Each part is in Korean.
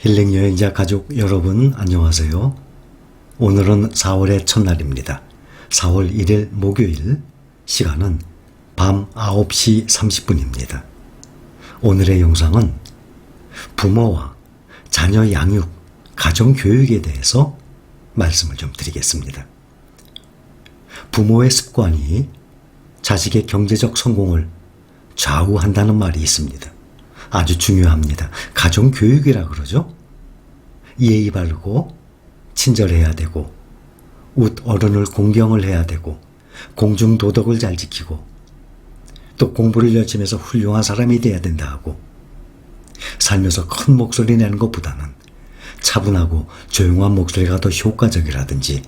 힐링 여행자 가족 여러분 안녕하세요. 오늘은 4월의 첫날입니다. 4월 1일 목요일, 시간은 밤 9시 30분입니다. 오늘의 영상은 부모와 자녀 양육, 가정교육에 대해서 말씀을 좀 드리겠습니다. 부모의 습관이 자식의 경제적 성공을 좌우한다는 말이 있습니다. 아주 중요합니다. 가정교육이라 그러죠. 예의 바르고 친절해야 되고 웃 어른을 공경을 해야 되고 공중도덕을 잘 지키고 또 공부를 열심히 해서 훌륭한 사람이 돼야 된다 하고 살면서 큰 목소리 내는 것보다는 차분하고 조용한 목소리가 더 효과적이라든지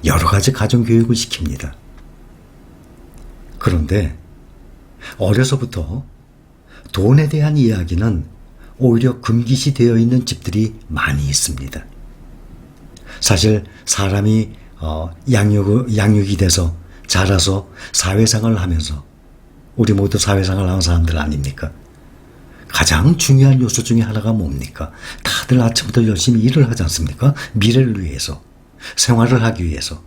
여러 가지 가정교육을 시킵니다. 그런데 어려서부터 돈에 대한 이야기는 오히려 금기시 되어 있는 집들이 많이 있습니다. 사실 사람이 양육이 돼서 자라서 사회생활을 하면서 우리 모두 사회생활을 하는 사람들 아닙니까? 가장 중요한 요소 중에 하나가 뭡니까? 다들 아침부터 열심히 일을 하지 않습니까? 미래를 위해서, 생활을 하기 위해서.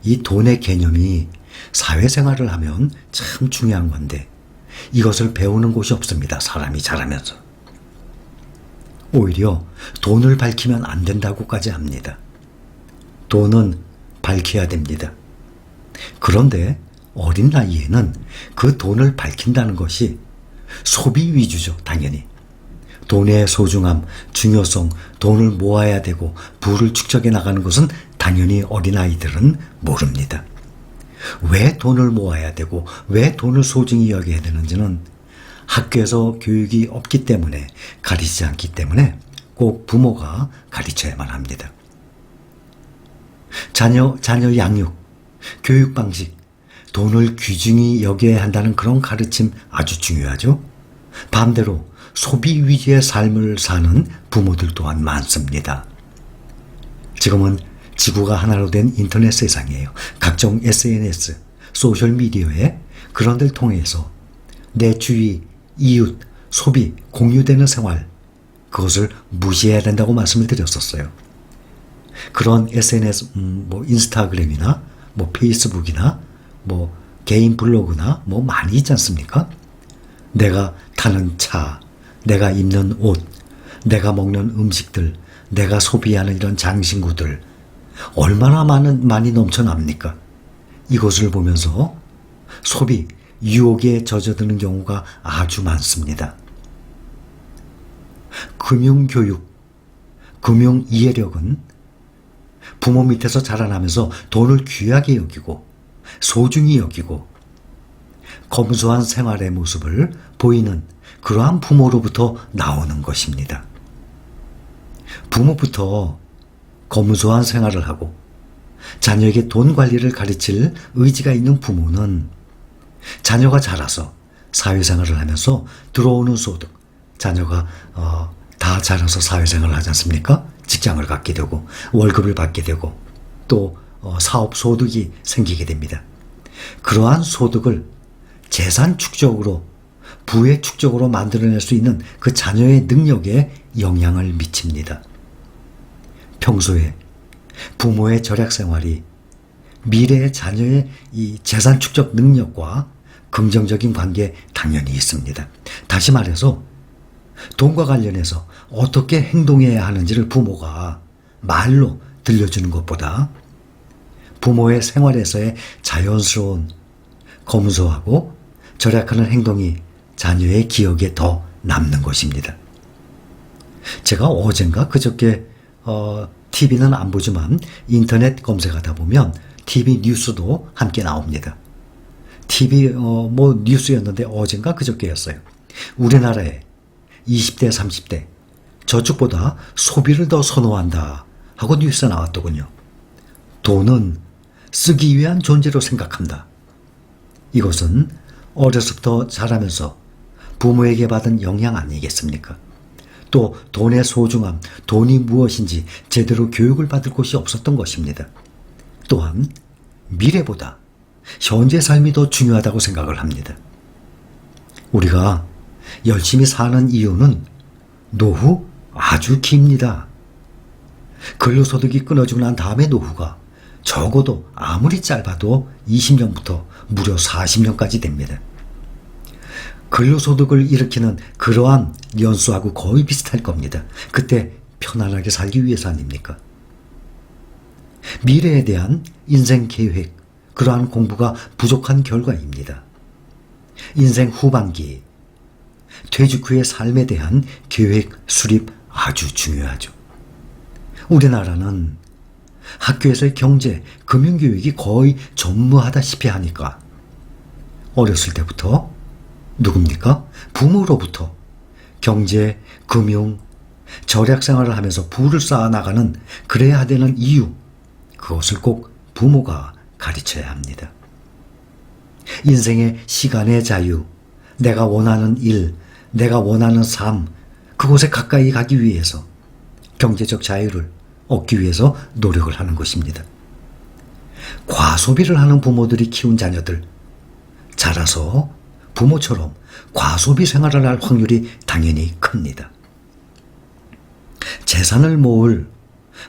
이 돈의 개념이 사회생활을 하면 참 중요한 건데 이것을 배우는 곳이 없습니다. 사람이 자라면서. 오히려 돈을 밝히면 안 된다고까지 합니다. 돈은 밝혀야 됩니다. 그런데 어린 나이에는 그 돈을 밝힌다는 것이 소비 위주죠. 당연히. 돈의 소중함, 중요성, 돈을 모아야 되고 부를 축적해 나가는 것은 당연히 어린아이들은 모릅니다. 왜 돈을 모아야 되고 왜 돈을 소중히 여겨야 되는지는 학교에서 교육이 없기 때문에, 가르치지 않기 때문에 꼭 부모가 가르쳐야만 합니다. 자녀 양육, 교육 방식, 돈을 귀중히 여겨야 한다는 그런 가르침 아주 중요하죠. 반대로 소비 위주의 삶을 사는 부모들 또한 많습니다. 지금은 지구가 하나로 된 인터넷 세상이에요. 각종 SNS, 소셜미디어에 그런 데를 통해서 내 주위, 이웃, 소비, 공유되는 생활, 그것을 무시해야 된다고 말씀을 드렸었어요. 그런 SNS, 인스타그램이나 페이스북이나 개인 블로그나 많이 있지 않습니까? 내가 타는 차, 내가 입는 옷, 내가 먹는 음식들, 내가 소비하는 이런 장신구들 얼마나 많이 넘쳐납니까? 이것을 보면서 소비, 유혹에 젖어드는 경우가 아주 많습니다. 금융교육, 금융이해력은 부모 밑에서 자라나면서 돈을 귀하게 여기고 소중히 여기고 검소한 생활의 모습을 보이는 그러한 부모로부터 나오는 것입니다. 부모부터 검소한 생활을 하고 자녀에게 돈 관리를 가르칠 의지가 있는 부모는 자녀가 자라서 사회생활을 하면서 들어오는 소득, 자녀가 다 자라서 사회생활을 하지 않습니까? 직장을 갖게 되고 월급을 받게 되고 또 사업 소득이 생기게 됩니다. 그러한 소득을 재산 축적으로, 부의 축적으로 만들어낼 수 있는 그 자녀의 능력에 영향을 미칩니다. 평소에 부모의 절약 생활이 미래의 자녀의 이 재산 축적 능력과 긍정적인 관계 당연히 있습니다. 다시 말해서 돈과 관련해서 어떻게 행동해야 하는지를 부모가 말로 들려주는 것보다 부모의 생활에서의 자연스러운 검소하고 절약하는 행동이 자녀의 기억에 더 남는 것입니다. 제가 어젠가 그저께 TV는 안 보지만 인터넷 검색하다 보면 TV 뉴스도 함께 나옵니다. TV 뉴스였는데 어젠가 그저께였어요. 우리나라에 20대 30대 저축보다 소비를 더 선호한다 하고 뉴스가 나왔더군요. 돈은 쓰기 위한 존재로 생각한다. 이것은 어려서부터 자라면서 부모에게 받은 영향 아니겠습니까? 또 돈의 소중함, 돈이 무엇인지 제대로 교육을 받을 곳이 없었던 것입니다. 또한 미래보다 현재 삶이 더 중요하다고 생각을 합니다. 우리가 열심히 사는 이유는 노후 아주 깁니다. 근로소득이 끊어지고 난 다음의 노후가 적어도 아무리 짧아도 20년부터 무려 40년까지 됩니다. 근로소득을 일으키는 그러한 연수하고 거의 비슷할 겁니다. 그때 편안하게 살기 위해서 아닙니까? 미래에 대한 인생 계획, 그러한 공부가 부족한 결과입니다. 인생 후반기, 퇴직 후의 삶에 대한 계획 수립 아주 중요하죠. 우리나라는 학교에서의 경제, 금융교육이 거의 전무하다시피 하니까 어렸을 때부터 누굽니까? 부모로부터 경제, 금융, 절약 생활을 하면서 부를 쌓아나가는 그래야 되는 이유, 그것을 꼭 부모가 가르쳐야 합니다. 인생의 시간의 자유, 내가 원하는 일, 내가 원하는 삶, 그곳에 가까이 가기 위해서 경제적 자유를 얻기 위해서 노력을 하는 것입니다. 과소비를 하는 부모들이 키운 자녀들, 자라서 부모처럼 과소비 생활을 할 확률이 당연히 큽니다. 재산을 모을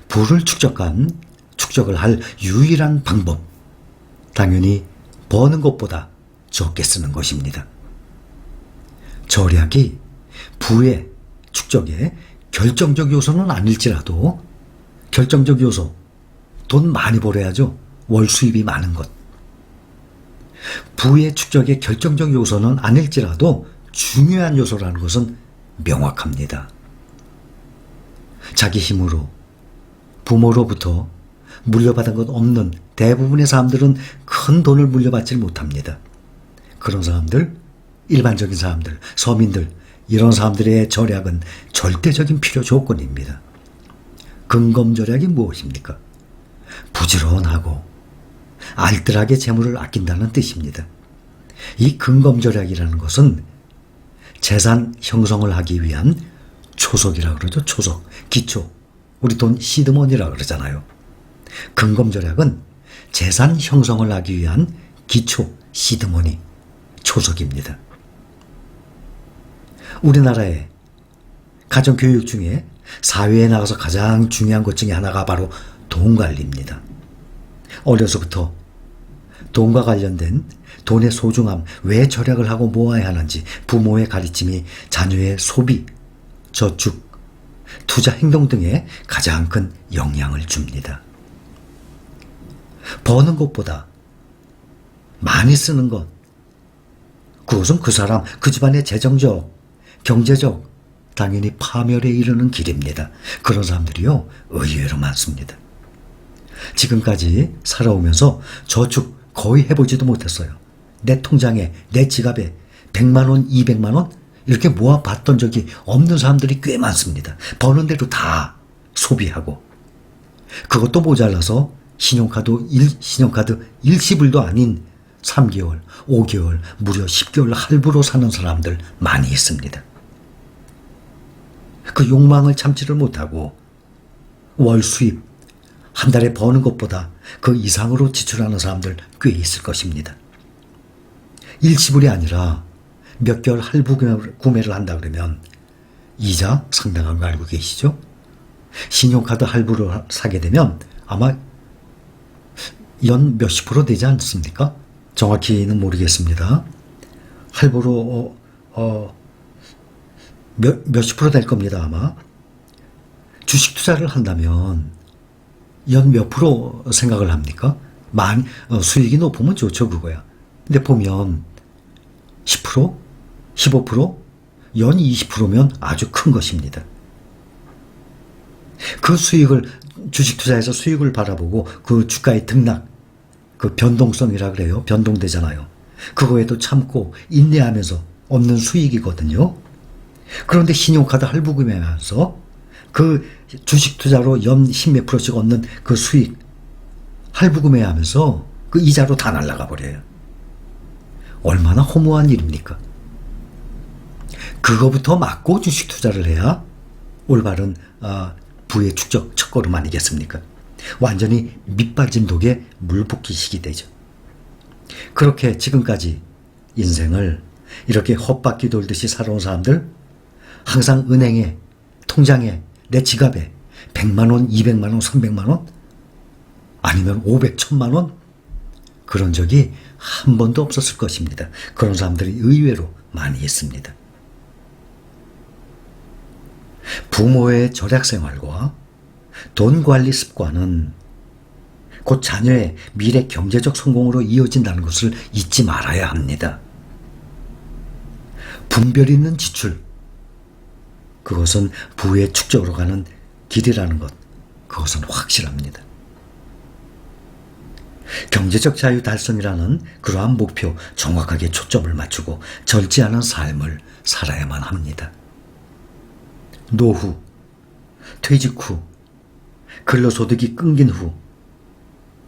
부를 축적을 할 유일한 방법, 당연히 버는 것보다 적게 쓰는 것입니다. 절약이 부의 축적에 결정적 요소는 아닐지라도 결정적 요소, 돈 많이 벌어야죠. 월 수입이 많은 것. 부의 축적의 결정적 요소는 아닐지라도 중요한 요소라는 것은 명확합니다. 자기 힘으로 부모로부터 물려받은 것 없는 대부분의 사람들은 큰 돈을 물려받지 못합니다. 그런 사람들, 일반적인 사람들, 서민들, 이런 사람들의 절약은 절대적인 필요 조건입니다. 근검절약이 무엇입니까? 부지런하고 알뜰하게 재물을 아낀다는 뜻입니다. 이 근검절약이라는 것은 재산 형성을 하기 위한 초석이라고 그러죠. 초석, 기초. 우리 돈 시드머니라고 그러잖아요. 근검절약은 재산 형성을 하기 위한 기초, 시드머니, 초석입니다. 우리나라의 가정교육 중에 사회에 나가서 가장 중요한 것 중에 하나가 바로 돈 관리입니다. 어려서부터 돈과 관련된 돈의 소중함, 왜 절약을 하고 모아야 하는지 부모의 가르침이 자녀의 소비, 저축, 투자 행동 등에 가장 큰 영향을 줍니다. 버는 것보다 많이 쓰는 것, 그것은 그 사람, 그 집안의 재정적, 경제적, 당연히 파멸에 이르는 길입니다. 그런 사람들이요, 의외로 많습니다. 지금까지 살아오면서 저축 거의 해보지도 못했어요. 내 통장에, 내 지갑에 100만 원, 200만 원 이렇게 모아봤던 적이 없는 사람들이 꽤 많습니다. 버는 대로 다 소비하고, 그것도 모자라서 신용카드 일시불도 아닌 3개월, 5개월, 무려 10개월 할부로 사는 사람들 많이 있습니다. 그 욕망을 참지를 못하고 월 수입, 한 달에 버는 것보다 그 이상으로 지출하는 사람들 꽤 있을 것입니다. 일시불이 아니라 몇 개월 할부 구매를 한다 그러면 이자 상당한 거 알고 계시죠? 신용카드 할부로 사게 되면 아마 연 몇십 프로 되지 않습니까? 정확히는 모르겠습니다. 할부로 몇십 프로 될 겁니다. 아마. 주식 투자를 한다면 연 몇 프로 생각을 합니까? 수익이 높으면 좋죠, 그거야. 근데 보면 10%, 15%, 연 20%면 아주 큰 것입니다. 그 수익을, 주식 투자에서 수익을 바라보고 그 주가의 등락, 그 변동성이라 그래요. 변동되잖아요. 그거에도 참고 인내하면서 얻는 수익이거든요. 그런데 신용카드 할부 구매하면서 그 주식 투자로 연 10몇 프로씩 얻는 그 수익 할부 구매하면서 그 이자로 다 날아가 버려요. 얼마나 허무한 일입니까? 그거부터 막고 주식 투자를 해야 올바른 부의 축적 첫걸음 아니겠습니까? 완전히 밑빠진 독에 물 붓기식이 되죠. 그렇게 지금까지 인생을 이렇게 헛바퀴 돌듯이 살아온 사람들, 항상 은행에 통장에, 내 지갑에 100만 원, 200만 원, 300만 원? 아니면 500, 1000만 원? 그런 적이 한 번도 없었을 것입니다. 그런 사람들이 의외로 많이 있습니다. 부모의 절약 생활과 돈 관리 습관은 곧 자녀의 미래 경제적 성공으로 이어진다는 것을 잊지 말아야 합니다. 분별 있는 지출, 그것은 부의 축적으로 가는 길이라는 것, 그것은 확실합니다. 경제적 자유 달성이라는 그러한 목표 정확하게 초점을 맞추고 절제 않은 삶을 살아야만 합니다. 노후, 퇴직 후, 근로소득이 끊긴 후,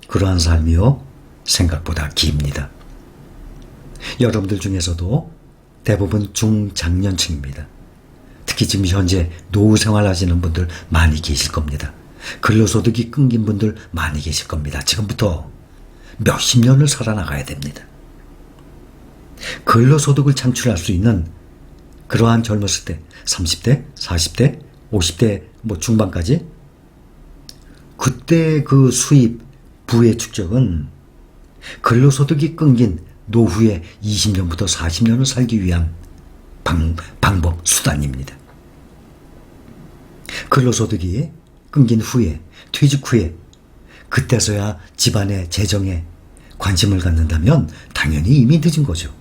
그러한 삶이요, 생각보다 깁니다. 여러분들 중에서도 대부분 중장년층입니다. 특히 지금 현재 노후 생활하시는 분들 많이 계실 겁니다. 근로소득이 끊긴 분들 많이 계실 겁니다. 지금부터 몇십 년을 살아나가야 됩니다. 근로소득을 창출할 수 있는 그러한 젊었을 때 30대, 40대, 50대 중반까지 그때 그 수입, 부의 축적은 근로소득이 끊긴 노후의 20년부터 40년을 살기 위한 방법, 수단입니다. 근로소득이 끊긴 후에, 퇴직 후에 그때서야 집안의 재정에 관심을 갖는다면 당연히 이미 늦은 거죠.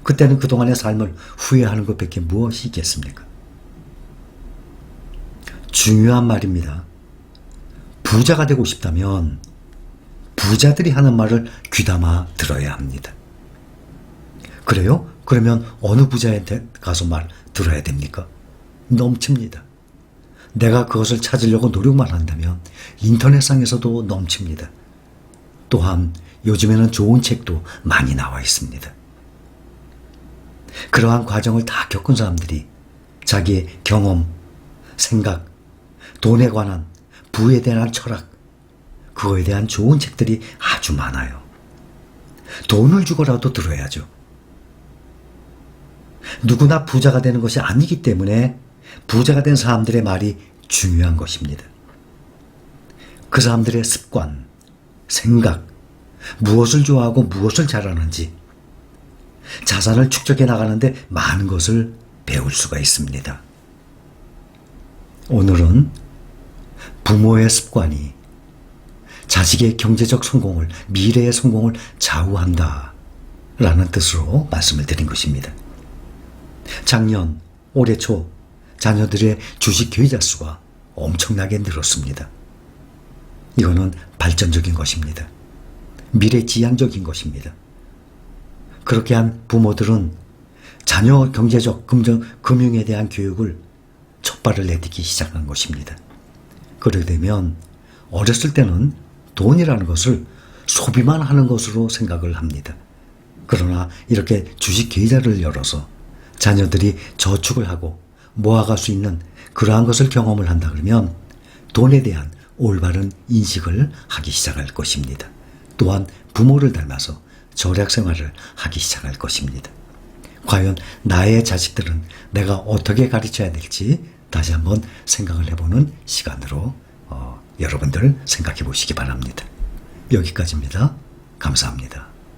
그때는 그동안의 삶을 후회하는 것밖에 무엇이 있겠습니까? 중요한 말입니다. 부자가 되고 싶다면 부자들이 하는 말을 귀담아 들어야 합니다. 그래요? 그러면 어느 부자한테 가서 말 들어야 됩니까? 넘칩니다. 내가 그것을 찾으려고 노력만 한다면 인터넷상에서도 넘칩니다. 또한 요즘에는 좋은 책도 많이 나와 있습니다. 그러한 과정을 다 겪은 사람들이 자기의 경험, 생각, 돈에 관한, 부에 대한 철학, 그거에 대한 좋은 책들이 아주 많아요. 돈을 주고라도 들어야죠. 누구나 부자가 되는 것이 아니기 때문에 부자가 된 사람들의 말이 중요한 것입니다. 그 사람들의 습관, 생각, 무엇을 좋아하고 무엇을 잘하는지 자산을 축적해 나가는데 많은 것을 배울 수가 있습니다. 오늘은 부모의 습관이 자식의 경제적 성공을, 미래의 성공을 좌우한다 라는 뜻으로 말씀을 드린 것입니다. 작년, 올해 초 자녀들의 주식 계좌 수가 엄청나게 늘었습니다. 이거는 발전적인 것입니다. 미래지향적인 것입니다. 그렇게 한 부모들은 자녀 경제적, 금융에 대한 교육을 첫 발을 내딛기 시작한 것입니다. 그러게 되면 어렸을 때는 돈이라는 것을 소비만 하는 것으로 생각을 합니다. 그러나 이렇게 주식 계좌를 열어서 자녀들이 저축을 하고 모아갈 수 있는 그러한 것을 경험을 한다 그러면 돈에 대한 올바른 인식을 하기 시작할 것입니다. 또한 부모를 닮아서 절약 생활을 하기 시작할 것입니다. 과연 나의 자식들은 내가 어떻게 가르쳐야 될지 다시 한번 생각을 해보는 시간으로 여러분들 생각해 보시기 바랍니다. 여기까지입니다. 감사합니다.